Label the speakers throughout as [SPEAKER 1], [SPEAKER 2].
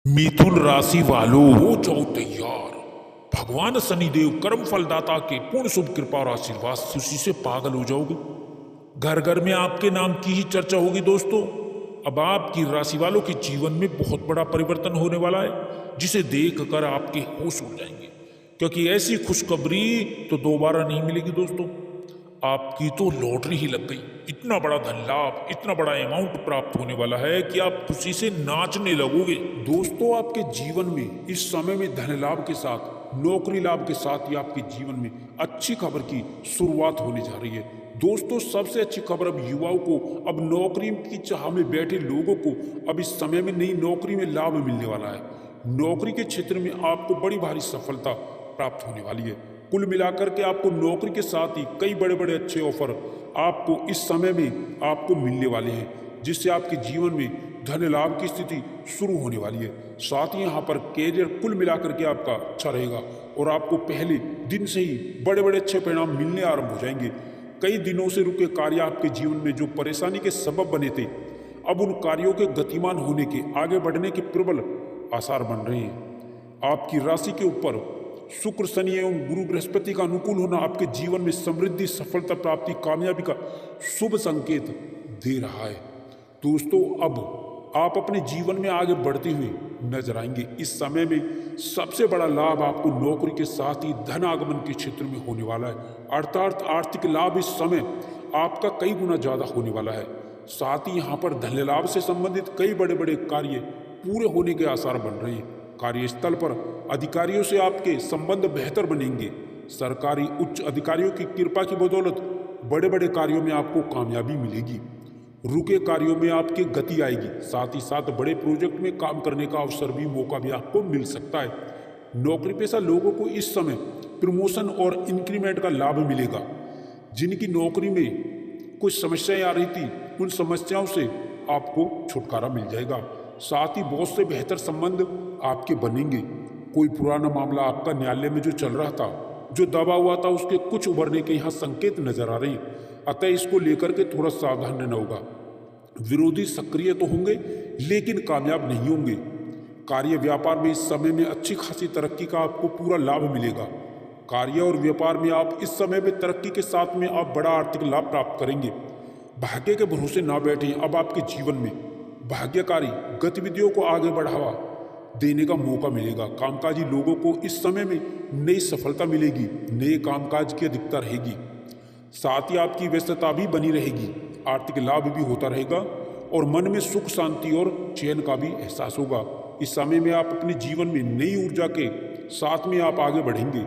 [SPEAKER 1] मिथुन राशि वालों हो जाओ तैयार। भगवान शनिदेव कर्म फलदाता के पूर्ण शुभ कृपा और आशीर्वाद से उसी से पागल हो जाओगे। घर घर में आपके नाम की ही चर्चा होगी दोस्तों। अब आपकी राशि वालों के जीवन में बहुत बड़ा परिवर्तन होने वाला है, जिसे देखकर आपके होश उड़ जाएंगे, क्योंकि ऐसी खुशखबरी तो दोबारा नहीं मिलेगी दोस्तों। आपकी तो लॉटरी ही लग गई। इतना बड़ा धन लाभ, इतना बड़ा अमाउंट प्राप्त होने वाला है कि आप खुशी से नाचने लगोगे। दोस्तों, आपके जीवन में इस समय में धन लाभ के साथ, नौकरी लाभ के साथ ही आपके जीवन में अच्छी खबर की शुरुआत होने जा रही है। दोस्तों, सबसे अच्छी खबर अब युवाओं को, अब नौकरी की चाह में बैठे लोगों को अब इस समय में नई नौकरी में लाभ मिलने वाला है। नौकरी के क्षेत्र में आपको बड़ी भारी सफलता प्राप्त होने वाली है। कुल मिलाकर के आपको नौकरी के साथ ही कई बड़े बड़े अच्छे ऑफर आपको इस समय में आपको मिलने वाले हैं, जिससे आपके जीवन में धन लाभ की स्थिति शुरू होने वाली है। साथ ही यहाँ पर कैरियर कुल मिलाकर के आपका अच्छा रहेगा और आपको पहले दिन से ही बड़े बड़े अच्छे परिणाम मिलने आरंभ हो जाएंगे। कई दिनों से रुके कार्य आपके जीवन में जो परेशानी के सबब बने थे, अब उन कार्यों के गतिमान होने के, आगे बढ़ने के प्रबल आसार बन रहे हैं। आपकी राशि के ऊपर शुक्र, शनि एवं गुरु बृहस्पति का अनुकूल होना आपके जीवन में समृद्धि, सफलता प्राप्ति, कामयाबी का शुभ संकेत दे रहा है। दोस्तों, अब आप अपने जीवन में आगे बढ़ते हुए नजर आएंगे। इस समय में सबसे बड़ा लाभ आपको नौकरी के साथ ही धन आगमन के क्षेत्र में होने वाला है, अर्थात आर्थिक लाभ इस समय आपका कई गुना ज्यादा होने वाला है। साथ ही यहाँ पर धन लाभ से संबंधित कई बड़े बड़े कार्य पूरे होने के आसार बन रहे हैं। कार्यस्थल पर अधिकारियों से आपके संबंध बेहतर बनेंगे। सरकारी उच्च अधिकारियों की कृपा की बदौलत बड़े बड़े कार्यों में आपको कामयाबी मिलेगी। रुके कार्यों में आपकी गति आएगी। साथ ही साथ बड़े प्रोजेक्ट में काम करने का अवसर भी, मौका भी आपको मिल सकता है। नौकरी पेशा लोगों को इस समय प्रमोशन और इंक्रीमेंट का लाभ मिलेगा। जिनकी नौकरी में कुछ समस्याएं आ रही थी, उन समस्याओं से आपको छुटकारा मिल जाएगा। साथ ही बॉस से बेहतर संबंध आपके बनेंगे। कोई पुराना मामला आपका न्यायालय में जो चल रहा था, जो दबा हुआ था, उसके कुछ उभरने के यहाँ संकेत नजर आ रहे हैं। अतः इसको लेकर के थोड़ा सावधान रहना होगा। विरोधी सक्रिय तो होंगे लेकिन कामयाब नहीं होंगे। कार्य व्यापार में इस समय में अच्छी खासी तरक्की का आपको पूरा लाभ मिलेगा। कार्य और व्यापार में आप इस समय में तरक्की के साथ में आप बड़ा आर्थिक लाभ प्राप्त करेंगे। भाग्य के भरोसे ना बैठें। अब आपके जीवन में भाग्यकारी गतिविधियों को आगे बढ़ावा देने का मौका मिलेगा। कामकाजी लोगों को इस समय में नई सफलता मिलेगी, नए कामकाज की अधिकता रहेगी। साथ ही आपकी व्यस्तता भी बनी रहेगी, आर्थिक लाभ भी होता रहेगा और मन में सुख, शांति और चैन का भी एहसास होगा। इस समय में आप अपने जीवन में नई ऊर्जा के साथ में आप आगे बढ़ेंगे,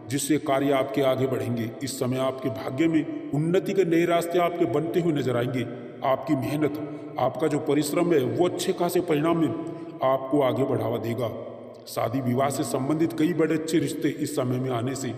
[SPEAKER 1] जिससे कार्य आपके आगे बढ़ेंगे। इस समय आपके भाग्य में उन्नति के नए रास्ते आपके बनते हुए नजर आएंगे। आपकी मेहनत, आपका जो परिश्रम है, वो अच्छे खासे परिणाम में आपको आगे बढ़ावा देगा। शादी विवाह से संबंधित कई बड़े अच्छे रिश्ते इस समय में आने से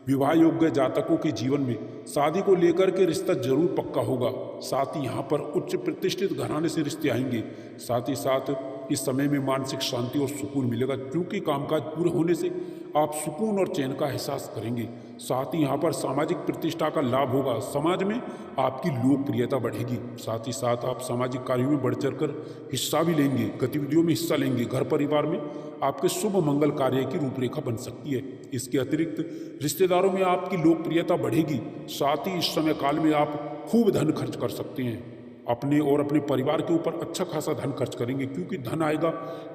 [SPEAKER 1] विवाह योग्य जातकों के जीवन में शादी को लेकर के रिश्ता जरूर पक्का होगा। साथ ही यहाँ पर उच्च प्रतिष्ठित घराने से रिश्ते आएंगे। साथ ही साथ इस समय में मानसिक शांति और सुकून मिलेगा, क्योंकि कामकाज पूरे होने से आप सुकून और चैन का एहसास करेंगे। साथ ही यहाँ पर सामाजिक प्रतिष्ठा का लाभ होगा। समाज में आपकी लोकप्रियता बढ़ेगी। साथ ही साथ आप सामाजिक कार्यों में बढ़ चढ़कर हिस्सा भी लेंगे, गतिविधियों में हिस्सा लेंगे। घर परिवार में आपके शुभ मंगल कार्य की रूपरेखा बन सकती है। इसके अतिरिक्त रिश्तेदारों में आपकी लोकप्रियता बढ़ेगी। साथ ही इस समय काल में आप खूब धन खर्च कर सकते हैं। अपने और अपने परिवार के ऊपर अच्छा खासा धन खर्च करेंगे, क्योंकि धन आएगा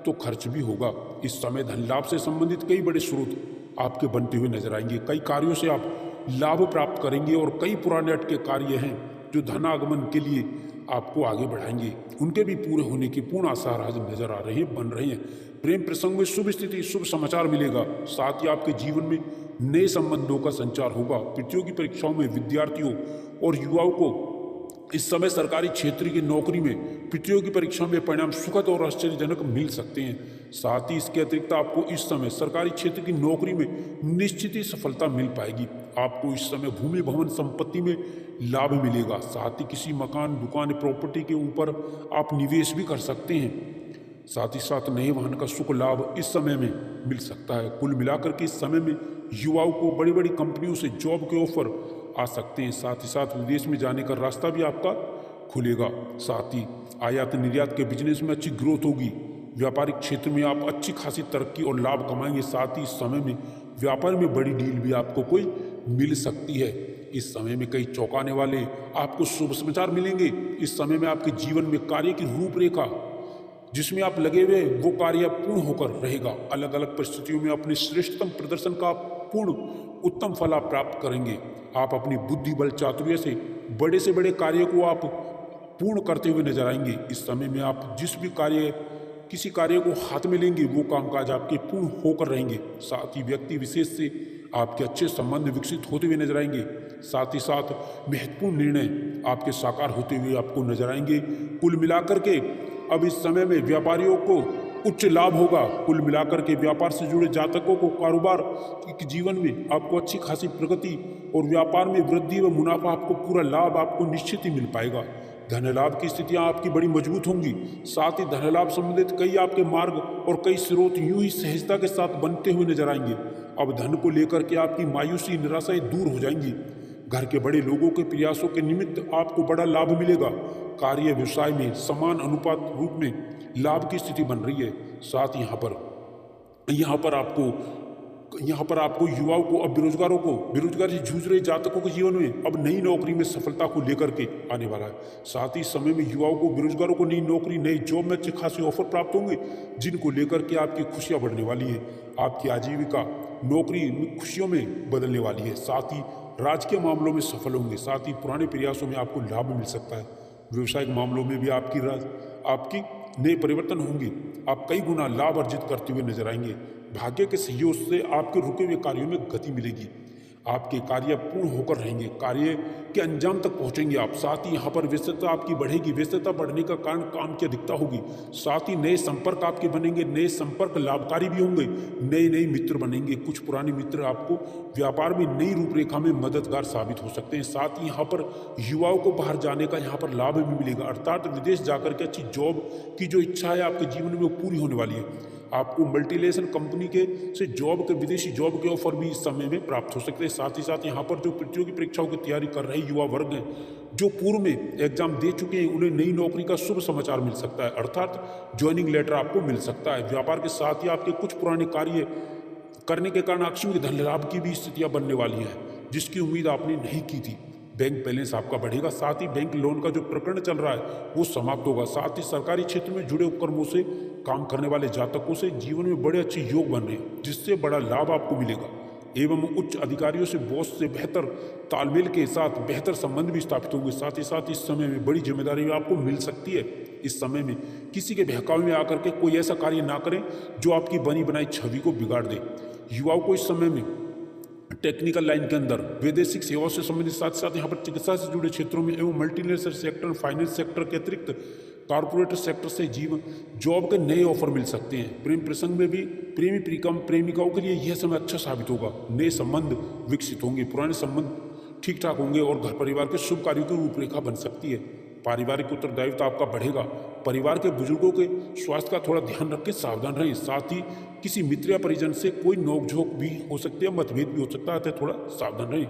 [SPEAKER 1] तो खर्च भी होगा। इस समय धन लाभ से संबंधित कई बड़े स्रोत आपके बनते हुए नजर आएंगे। कई कार्यों से आप लाभ प्राप्त करेंगे और कई पुराने अटके कार्य हैं जो धन आगमन के लिए आपको आगे बढ़ाएंगे, उनके भी पूरे होने के पूर्ण आसार आज नजर आ रहे हैं, बन रहे हैं। प्रेम प्रसंग में शुभ स्थिति, शुभ समाचार मिलेगा। साथ ही आपके जीवन में नए संबंधों का संचार होगा। प्रतियोगी परीक्षाओं में विद्यार्थियों और युवाओं को इस समय सरकारी क्षेत्र की नौकरी में प्रतियोगी परीक्षा में परिणाम सुखद और आश्चर्यजनक मिल सकते हैं। साथ ही इसके अतिरिक्त आपको इस समय सरकारी क्षेत्र की नौकरी में निश्चित ही सफलता मिल पाएगी। आपको इस समय भूमि, भवन, संपत्ति में लाभ मिलेगा। साथ ही किसी मकान, दुकान, प्रॉपर्टी के ऊपर आप निवेश भी कर सकते हैं। साथ ही साथ नए वाहन का सुख लाभ इस समय में मिल सकता है। कुल मिलाकर के इस समय में युवाओं को बड़ी बड़ी कंपनियों से जॉब के ऑफर आ सकते हैं। साथ ही साथ विदेश में जाने का रास्ता भी आपका खुलेगा। साथ ही आयात निर्यात के बिजनेस में अच्छी ग्रोथ होगी। व्यापारिक क्षेत्र में आप अच्छी खासी तरक्की और लाभ कमाएंगे। साथ ही इस समय में व्यापार में बड़ी डील भी आपको कोई मिल सकती है। इस समय में कई चौंकाने वाले आपको शुभ समाचार मिलेंगे। इस समय में आपके जीवन में कार्य की रूपरेखा जिसमें आप लगे हुए वो कार्य पूर्ण होकर रहेगा। अलग अलग परिस्थितियों में अपने श्रेष्ठतम प्रदर्शन का पूर्ण उत्तम फल आप प्राप्त करेंगे। आप अपनी बुद्धि बल चातुर्य से बड़े कार्य को आप पूर्ण करते हुए नजर आएंगे। इस समय में आप जिस भी किसी कार्य को हाथ में लेंगे वो कामकाज आपके पूर्ण होकर रहेंगे। साथ ही व्यक्ति विशेष से आपके अच्छे संबंध विकसित होते हुए नजर आएंगे। साथ ही साथ महत्वपूर्ण निर्णय आपके साकार होते हुए आपको नजर आएंगे। कुल मिलाकर के अब इस समय में व्यापारियों को उच्च लाभ होगा। कुल मिलाकर के व्यापार से जुड़े जातकों को कारोबार के जीवन में आपको अच्छी खासी प्रगति और व्यापार में वृद्धि व मुनाफा आपको पूरा लाभ आपको निश्चित ही मिल पाएगा। धन लाभ की स्थितियां आपकी बड़ी मजबूत होंगी। साथ ही धन लाभ संबंधित कई आपके मार्ग और कई स्रोत यूं ही सहजता के साथ बनते हुए नजर आएंगे। अब धन को लेकर के आपकी मायूसी निराशाएं दूर हो जाएंगी। घर के बड़े लोगों के प्रयासों के निमित्त आपको बड़ा लाभ मिलेगा। कार्य व्यवसाय में समान अनुपात रूप में लाभ की स्थिति बन रही है। साथ यहाँ पर आपको युवाओं को, अब बेरोजगारों को, बेरोजगारी से जूझ रहे जातकों के जीवन में अब नई नौकरी में सफलता को लेकर के आने वाला है। साथ ही समय में युवाओं को, बेरोजगारों को नई नौकरी, नई जॉब में अच्छे खासे ऑफर प्राप्त होंगे जिनको लेकर के आपकी खुशियां बढ़ने वाली है। आपकी आजीविका नौकरी में खुशियों में बदलने वाली है। साथ ही राजकीय मामलों में सफल होंगे। साथ ही पुराने प्रयासों में आपको लाभ मिल सकता है। व्यवसायिक मामलों में भी आपकी नए परिवर्तन होंगे। आप कई गुना लाभ अर्जित करते हुए नजर आएंगे। भाग्य के सहयोग से आपके रुके हुए कार्यों में गति मिलेगी। आपके कार्य पूर्ण होकर रहेंगे। कार्य के अंजाम तक पहुंचेंगे आप। साथ ही यहाँ पर व्यस्तता आपकी बढ़ेगी। व्यस्तता बढ़ने का कारण काम की अधिकता होगी। साथ ही नए संपर्क आपके बनेंगे। नए संपर्क लाभकारी भी होंगे। नए मित्र बनेंगे। कुछ पुराने मित्र आपको व्यापार में नई रूपरेखा में मददगार साबित हो सकते हैं। साथ ही यहाँ पर युवाओं को बाहर जाने का यहाँ पर लाभ भी मिलेगा, अर्थात विदेश जाकर के अच्छी जॉब की जो इच्छा है आपके जीवन में वो पूरी होने वाली है। आपको मल्टीनेशनल कंपनी से विदेशी जॉब के ऑफर भी इस समय में प्राप्त हो सकते हैं। साथ ही साथ यहाँ पर जो प्रतियोगी परीक्षाओं की तैयारी कर रहे युवा वर्ग हैं, जो पूर्व में एग्जाम दे चुके हैं, उन्हें नई नौकरी का शुभ समाचार मिल सकता है, अर्थात ज्वाइनिंग लेटर आपको मिल सकता है। व्यापार के साथ ही आपके कुछ पुराने कार्य करने के कारण आकस्मिक धन लाभ की भी स्थितियां बनने वाली हैं, जिसकी उम्मीद आपने नहीं की थी। बैंक बैलेंस आपका बढ़ेगा। साथ ही बैंक लोन का जो प्रकरण चल रहा है वो समाप्त होगा। साथ ही सरकारी क्षेत्र में जुड़े उपक्रमों से काम करने वाले जातकों से जीवन में बड़े अच्छे योग बन रहे हैं, जिससे बड़ा लाभ आपको मिलेगा। एवं उच्च अधिकारियों से बॉस से बेहतर तालमेल के साथ बेहतर संबंध भी स्थापित होंगे। साथ ही साथ इस समय में बड़ी जिम्मेदारी आपको मिल सकती है। इस समय में किसी के बहकावे में आकर के कोई ऐसा कार्य ना करें जो आपकी बनी बनाई छवि को बिगाड़ दे। युवाओं को इस समय में टेक्निकल लाइन के अंदर वैदेशिक सेवाओं से संबंधित, साथ साथ यहाँ पर चिकित्सा से जुड़े क्षेत्रों में एवं मल्टीनेशनल सेक्टर, फाइनेंस सेक्टर के अतिरिक्त कॉर्पोरेट सेक्टर से जॉब के नए ऑफर मिल सकते हैं। प्रेम प्रसंग में भी प्रेमिकाओं के लिए यह समय अच्छा साबित होगा। नए संबंध विकसित होंगे। पुराने संबंध ठीक ठाक होंगे और घर परिवार के शुभ कार्यों की रूपरेखा बन सकती है। पारिवारिक उत्तरदायित्व आपका बढ़ेगा। परिवार के बुजुर्गों के स्वास्थ्य का थोड़ा ध्यान रखें, सावधान रहें। साथ ही किसी मित्र या परिजन से कोई नोकझोंक भी हो सकती है, मतभेद भी हो सकता है, थोड़ा सावधान रहें।